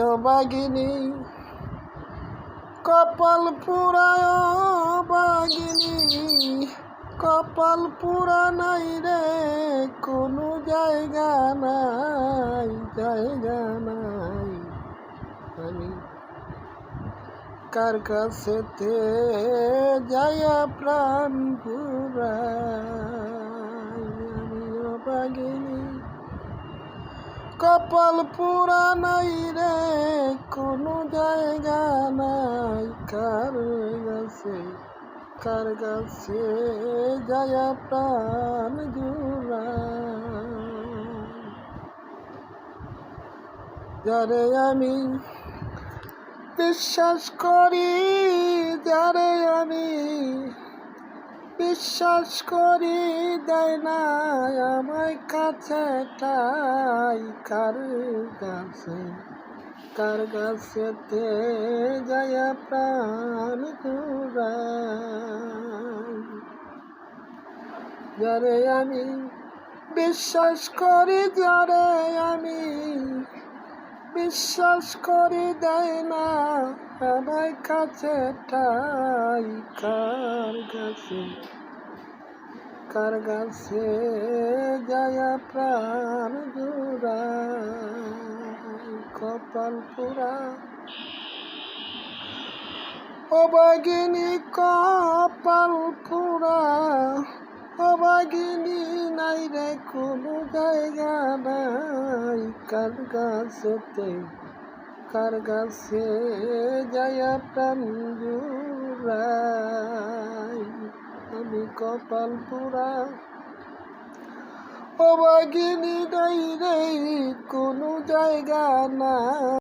ও বাগিনী কপাল পুরায় বাগিনী, কপাল পুরা নাই রে, কোনো জায়গা নাই, জায়গা নাই। আমি কার কাছেতে যাইয়া প্রাণ পুরাই, আমি ও বাগিনী কপাল পুরা নাই রে, কোনো জায়গা নাই। কার কাছে যায়া প্রাণ জুড়াই, যারে আমি বিশ্বাস করি, যারে আমি বিশ্বাস করি, দেয় না আমায় কাছে ঠাই। কার কাছেতে যায়া প্রাণ জুড়াই, যারে আমি বিশ্বাস করি, যারে আমি বিশ্বাস করি, দেয় না আমায় কাছে ঠাই। কার কাছে যায়া প্রাণ জুড়াই, কপাল পুরা ও বাগিনী কপাল পুরা, ও বাগিনী নাই রে, কোনো জায়গা নাই। কার কাছে যায়া প্রাণ জুড়াই, আমি কপাল পুরা ও বাগিনী নাই রে, কোনো জায়গা নাই।